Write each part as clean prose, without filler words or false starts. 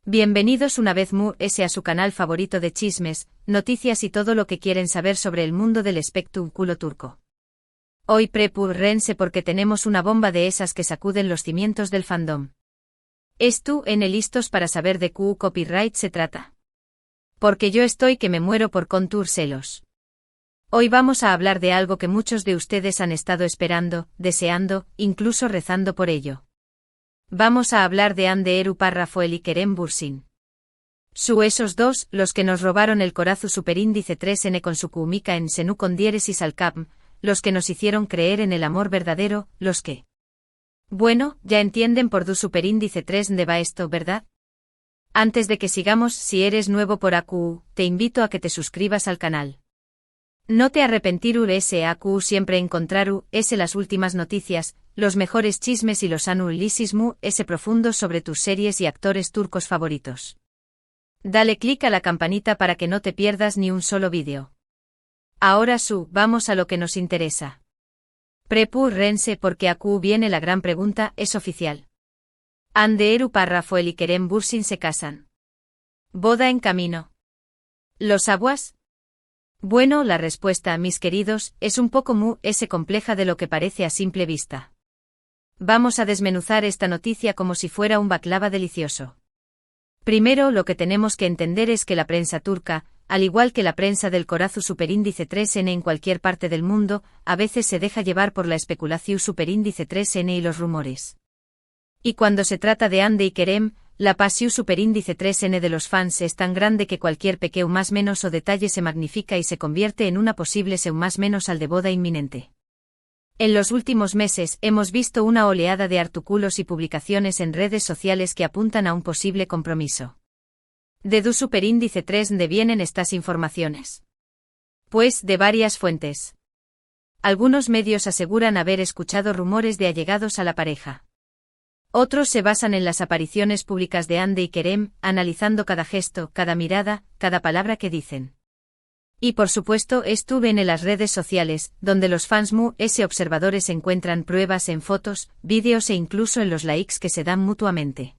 Bienvenidos una vez más a su canal favorito de chismes, noticias y todo lo que quieren saber sobre el mundo del espectáculo turco. Hoy prepárense porque tenemos una bomba de esas que sacuden los cimientos del fandom. ¿Listos para saber de qué copyright se trata? Porque yo estoy que me muero por celos. Hoy vamos a hablar de algo que muchos de ustedes han estado esperando, deseando, incluso rezando por ello. Vamos a hablar de Hande Erupar Rafael y Kerem Bürsin. Esos dos, los que nos robaron el corazón superíndice 3N con su Kumika en Senu con diéresis al Capm, los que nos hicieron creer en el amor verdadero, los que... Bueno, ya entienden por du superíndice 3 de va esto, ¿verdad? Antes de que sigamos, si eres nuevo por AQ, te invito a que te suscribas al canal. No te arrepentirú AQ siempre encontraru las últimas noticias, los mejores chismes y los análisis profundos sobre tus series y actores turcos favoritos. Dale clic a la campanita para que no te pierdas ni un solo vídeo. Ahora vamos a lo que nos interesa. Prepárense porque AQ viene la gran pregunta, es oficial. Hande Erupar Rafael y Kerem Bürsin se casan. Boda en camino. ¿Los aguas? Bueno, la respuesta, mis queridos, es un poco compleja de lo que parece a simple vista. Vamos a desmenuzar esta noticia como si fuera un baklava delicioso. Primero, lo que tenemos que entender es que la prensa turca, al igual que la prensa del corazón superíndice 3N en cualquier parte del mundo, a veces se deja llevar por la especulación superíndice 3N y los rumores. Y cuando se trata de Hande y Kerem, la pasión superíndice 3N de los fans es tan grande que cualquier pequeño más menos o detalle se magnifica y se convierte en una posible más menos al de boda inminente. En los últimos meses hemos visto una oleada de artículos y publicaciones en redes sociales que apuntan a un posible compromiso. ¿De du superíndice 3 de vienen estas informaciones? Pues de varias fuentes. Algunos medios aseguran haber escuchado rumores de allegados a la pareja. Otros se basan en las apariciones públicas de Hande y Kerem, analizando cada gesto, cada mirada, cada palabra que dicen. Y por supuesto estuve en las redes sociales, donde los fans observadores encuentran pruebas en fotos, vídeos e incluso en los likes que se dan mutuamente.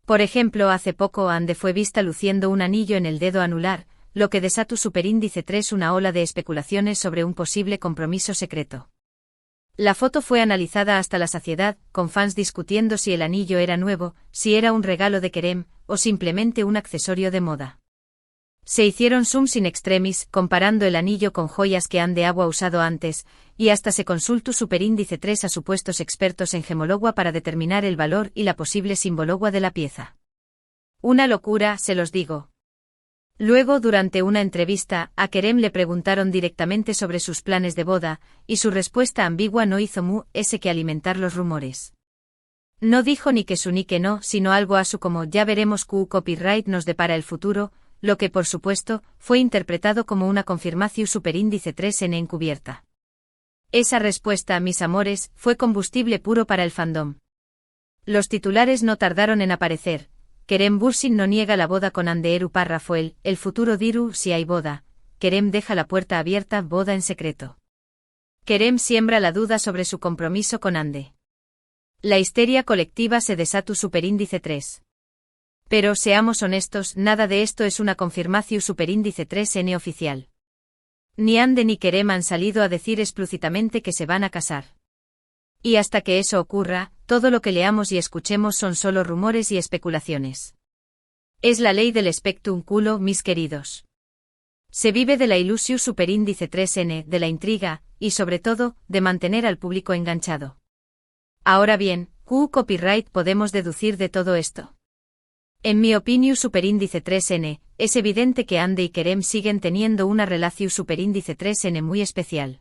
Por ejemplo, hace poco Hande fue vista luciendo un anillo en el dedo anular, lo que desató superíndice 3 una ola de especulaciones sobre un posible compromiso secreto. La foto fue analizada hasta la saciedad, con fans discutiendo si el anillo era nuevo, si era un regalo de Kerem, o simplemente un accesorio de moda. Se hicieron zooms in extremis, comparando el anillo con joyas que Hande ha usado antes, y hasta se consultó superíndice 3 a supuestos expertos en gemologua para determinar el valor y la posible simbologua de la pieza. Una locura, se los digo. Luego, durante una entrevista, a Kerem le preguntaron directamente sobre sus planes de boda, y su respuesta ambigua no hizo que alimentar los rumores. No dijo ni que ni que no, sino algo como ya veremos qué copyright nos depara el futuro, lo que por supuesto, fue interpretado como una confirmación superíndice 3N encubierta. Esa respuesta, mis amores, fue combustible puro para el fandom. Los titulares no tardaron en aparecer. Kerem Bürsin no niega la boda con Hande Erupar Rafael, el futuro dirá si hay boda. Kerem deja la puerta abierta, boda en secreto. Kerem siembra la duda sobre su compromiso con Hande. La histeria colectiva se desató superíndice 3. Pero seamos honestos, nada de esto es una confirmación superíndice 3N oficial. Ni Hande ni Kerem han salido a decir explícitamente que se van a casar. Y hasta que eso ocurra, todo lo que leamos y escuchemos son solo rumores y especulaciones. Es la ley del espectáculo, mis queridos. Se vive de la ilusión superíndice 3N, de la intriga, y sobre todo, de mantener al público enganchado. Ahora bien, ¿qué copyright podemos deducir de todo esto? En mi opinión superíndice 3N, es evidente que Hande y Kerem siguen teniendo una relación superíndice 3N muy especial.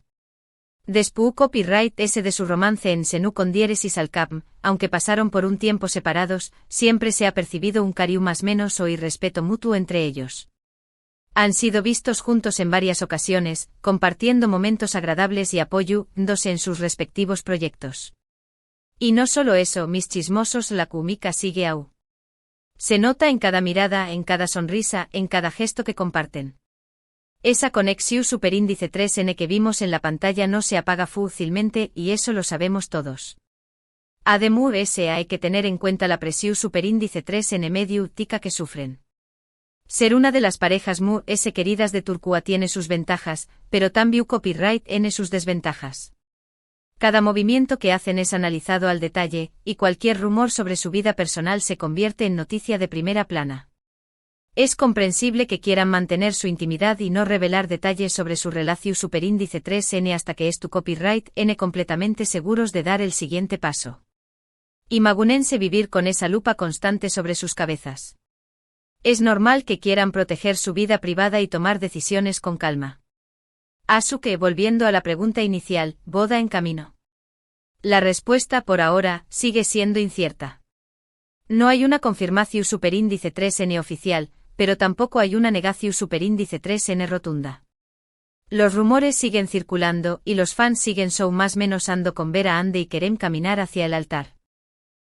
Después copyright ese de su romance en Senu con diéresis al Capm, aunque pasaron por un tiempo separados, siempre se ha percibido un cariño más menos o irrespeto mutuo entre ellos. Han sido vistos juntos en varias ocasiones, compartiendo momentos agradables y apoyándose en sus respectivos proyectos. Y no solo eso, mis chismosos, la Kumika sigue aún. Se nota en cada mirada, en cada sonrisa, en cada gesto que comparten. Esa conexión superíndice 3N que vimos en la pantalla no se apaga fácilmente y eso lo sabemos todos. Además, hay que tener en cuenta la presión superíndice 3N medio tica que sufren. Ser una de las parejas queridas de Turcua tiene sus ventajas, pero también copyright tiene sus desventajas. Cada movimiento que hacen es analizado al detalle, y cualquier rumor sobre su vida personal se convierte en noticia de primera plana. Es comprensible que quieran mantener su intimidad y no revelar detalles sobre su relación superíndice 3N hasta que es tu copyright N completamente seguros de dar el siguiente paso. Imagúnense vivir con esa lupa constante sobre sus cabezas. Es normal que quieran proteger su vida privada y tomar decisiones con calma. Asuke, volviendo a la pregunta inicial, boda en camino. La respuesta por ahora sigue siendo incierta. No hay una confirmación superíndice 3N oficial, pero tampoco hay una negación superíndice 3N rotunda. Los rumores siguen circulando y los fans siguen más menos ando con ver a Ande y Kerem caminar hacia el altar.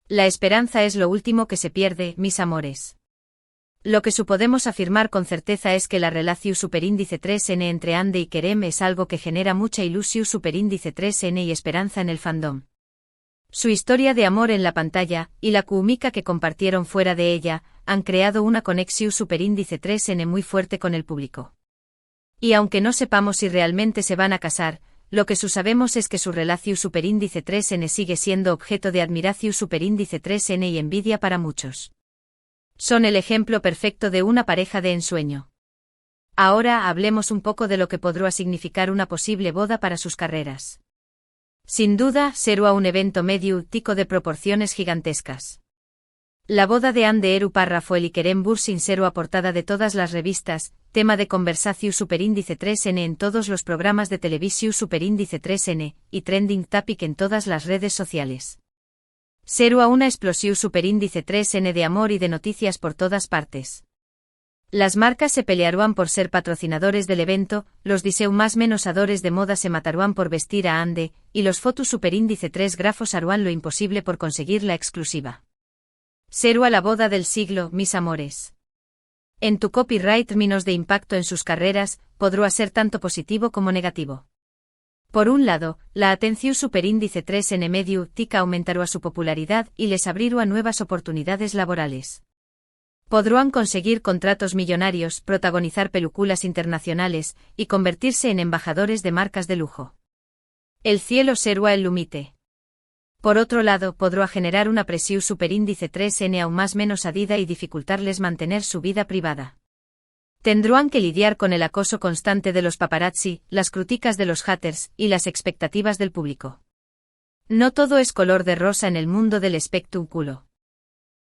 La esperanza es lo último que se pierde, mis amores. Lo que podemos afirmar con certeza es que la relación superíndice 3N entre Ande y Kerem es algo que genera mucha ilusión superíndice 3N y esperanza en el fandom. Su historia de amor en la pantalla, y la química que compartieron fuera de ella, han creado una conexión superíndice 3N muy fuerte con el público. Y aunque no sepamos si realmente se van a casar, lo que sabemos es que su relación superíndice 3N sigue siendo objeto de admiración superíndice 3N y envidia para muchos. Son el ejemplo perfecto de una pareja de ensueño. Ahora hablemos un poco de lo que podría significar una posible boda para sus carreras. Sin duda, será un evento medio tico de proporciones gigantescas. La boda de Ande Eru Parra fue el Kerem Bürsin será portada de todas las revistas, tema de conversación superíndice 3N en todos los programas de televisión superíndice 3N, y trending topic en todas las redes sociales. Será una explosión superíndice 3N de amor y de noticias por todas partes. Las marcas se pelearán por ser patrocinadores del evento, los diseu más menosadores de moda se matarán por vestir a Ande, y los fotos superíndice 3 grafos harán lo imposible por conseguir la exclusiva. Será la boda del siglo, mis amores. En tu copyright términos de impacto en sus carreras, podrá ser tanto positivo como negativo. Por un lado, la atención superíndice 3N medio tica aumentará su popularidad y les abrirá nuevas oportunidades laborales. Podrán conseguir contratos millonarios, protagonizar películas internacionales, y convertirse en embajadores de marcas de lujo. El cielo será el límite. Por otro lado, podrá generar una presión superíndice 3N aún más menosadida y dificultarles mantener su vida privada. Tendrán que lidiar con el acoso constante de los paparazzi, las críticas de los haters, y las expectativas del público. No todo es color de rosa en el mundo del espectáculo.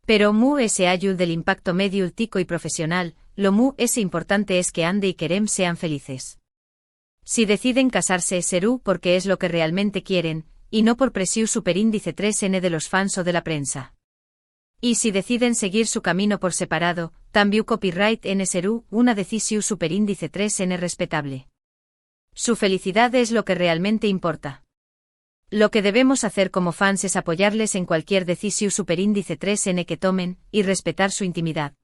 Pero ayuda del impacto medio tico y profesional, lo importante es que Ande y Kerem sean felices. Si deciden casarse será porque es lo que realmente quieren, y no por presión superíndice 3N de los fans o de la prensa. Y si deciden seguir su camino por separado, también copyright N será una decisión superíndice 3N respetable. Su felicidad es lo que realmente importa. Lo que debemos hacer como fans es apoyarles en cualquier decisión superíndice 3N que tomen, y respetar su intimidad.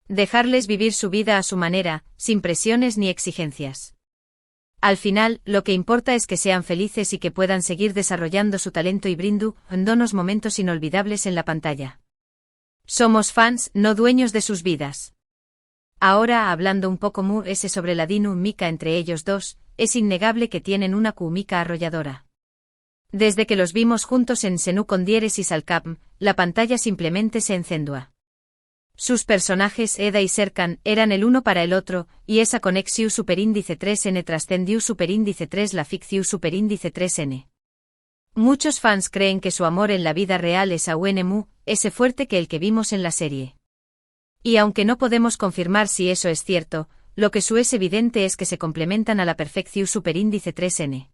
Dejarles vivir su vida a su manera, sin presiones ni exigencias. Al final, lo que importa es que sean felices y que puedan seguir desarrollando su talento y brindándonos momentos inolvidables en la pantalla. Somos fans, no dueños de sus vidas. Ahora, hablando un poco sobre la dinámica entre ellos dos, es innegable que tienen una química arrolladora. Desde que los vimos juntos en Senú con Dieres y Salcapm, la pantalla simplemente se encendía. Sus personajes Eda y Serkan eran el uno para el otro, y esa conexión superíndice 3N trascendió superíndice 3 la ficción superíndice 3N. Muchos fans creen que su amor en la vida real es aún ese fuerte que el que vimos en la serie. Y aunque no podemos confirmar si eso es cierto, lo que es evidente es que se complementan a la perfección superíndice 3N.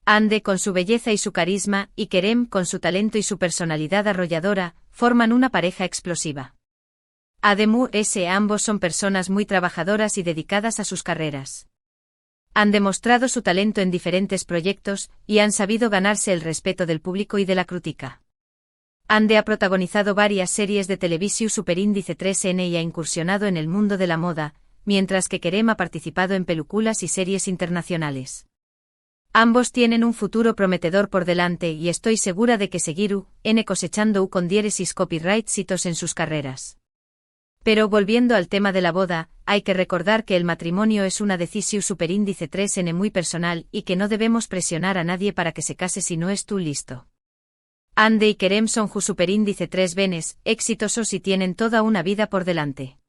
Ande con su belleza y su carisma, y Kerem con su talento y su personalidad arrolladora, forman una pareja explosiva. Además, ambos son personas muy trabajadoras y dedicadas a sus carreras. Han demostrado su talento en diferentes proyectos, y han sabido ganarse el respeto del público y de la crítica. Ande ha protagonizado varias series de televisión superíndice 3N y ha incursionado en el mundo de la moda, mientras que Kerem ha participado en películas y series internacionales. Ambos tienen un futuro prometedor por delante y estoy segura de que seguir cosechando con diéresis copyright citos en sus carreras. Pero volviendo al tema de la boda, hay que recordar que el matrimonio es una decisión superíndice 3n muy personal y que no debemos presionar a nadie para que se case si no es tú listo. Ande y Kerem son ju superíndice 3 venes, exitosos y tienen toda una vida por delante.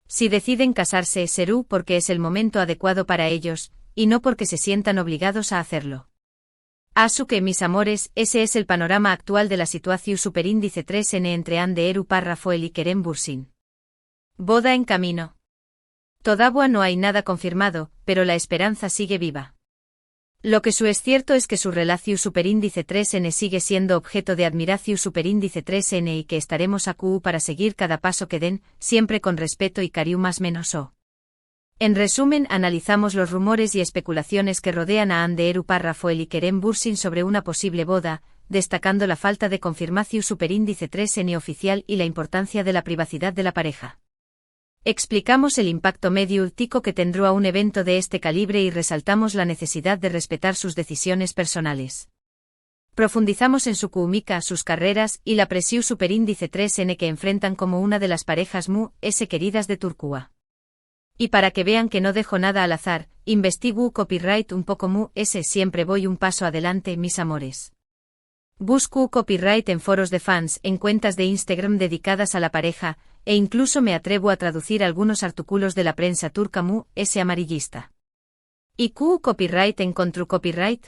Si deciden casarse será porque es el momento adecuado para ellos, y no porque se sientan obligados a hacerlo. Que mis amores, ese es el panorama actual de la situación superíndice 3n entre Ande Eru Parrafoel y Kerem Bürsin. Boda en camino. Todavía no hay nada confirmado, pero la esperanza sigue viva. Lo que es cierto es que su relación superíndice 3n sigue siendo objeto de admiración superíndice 3n y que estaremos acu para seguir cada paso que den, siempre con respeto y cariño más menos o. En resumen, analizamos los rumores y especulaciones que rodean a Ande Eru Parrafoel y Kerem Bürsin sobre una posible boda, destacando la falta de confirmación superíndice 3n oficial y la importancia de la privacidad de la pareja. Explicamos el impacto mediático que tendrá un evento de este calibre y resaltamos la necesidad de respetar sus decisiones personales. Profundizamos en su química, sus carreras y la presión superíndice 3n que enfrentan como una de las parejas queridas de Turquía. Y para que vean que no dejo nada al azar, investigo copyright un poco siempre voy un paso adelante, mis amores. Busco copyright en foros de fans, en cuentas de Instagram dedicadas a la pareja, e incluso me atrevo a traducir algunos artículos de la prensa turca amarillista. ¿Y copyright encontró copyright?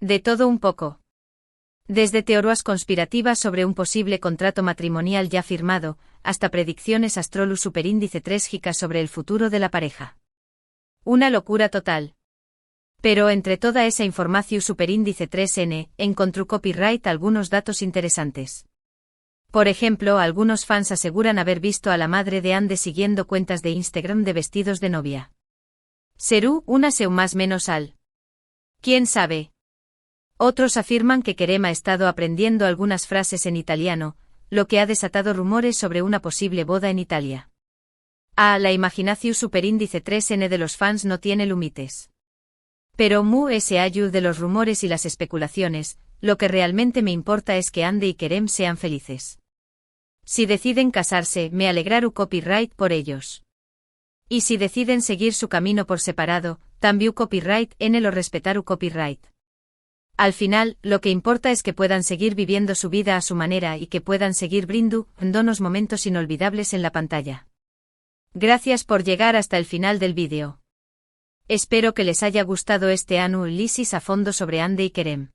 De todo un poco. Desde teorías conspirativas sobre un posible contrato matrimonial ya firmado, hasta predicciones astrolus superíndice 3 sobre el futuro de la pareja. Una locura total. Pero entre toda esa información superíndice 3n, encontró copyright algunos datos interesantes. Por ejemplo, algunos fans aseguran haber visto a la madre de Ande siguiendo cuentas de Instagram de vestidos de novia. ¿Serú una seu más menos al? ¿Quién sabe? Otros afirman que Kerem ha estado aprendiendo algunas frases en italiano, lo que ha desatado rumores sobre una posible boda en Italia. La imaginación superíndice 3n de los fans no tiene límites. Pero ese ayuda de los rumores y las especulaciones, lo que realmente me importa es que Ande y Kerem sean felices. Si deciden casarse, me alegrará copyright por ellos. Y si deciden seguir su camino por separado, también copyright en lo respetar copyright. Al final, lo que importa es que puedan seguir viviendo su vida a su manera y que puedan seguir brindándonos momentos inolvidables en la pantalla. Gracias por llegar hasta el final del vídeo. Espero que les haya gustado este análisis a fondo sobre Ande y Kerem.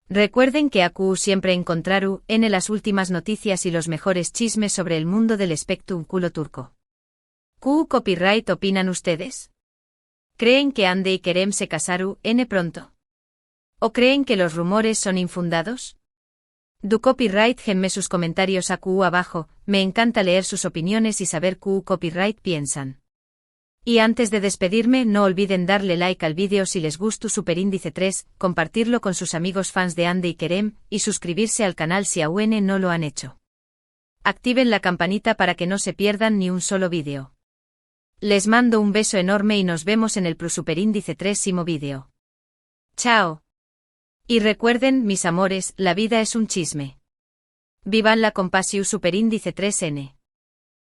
Recuerden que acu siempre encontraru en las últimas noticias y los mejores chismes sobre el mundo del espectáculo turco. ¿Copyright opinan ustedes? ¿Creen que Ande y Kerem se casaru pronto? ¿O creen que los rumores son infundados? Du copyright genme sus comentarios acu abajo, me encanta leer sus opiniones y saber copyright piensan. Y antes de despedirme no olviden darle like al vídeo si les gustó superíndice 3, compartirlo con sus amigos fans de Ande y Kerem, y suscribirse al canal si aún no lo han hecho. Activen la campanita para que no se pierdan ni un solo vídeo. Les mando un beso enorme y nos vemos en el superíndice 3º vídeo. Chao. Y recuerden, mis amores, la vida es un chisme. Vivan la compasión superíndice 3n.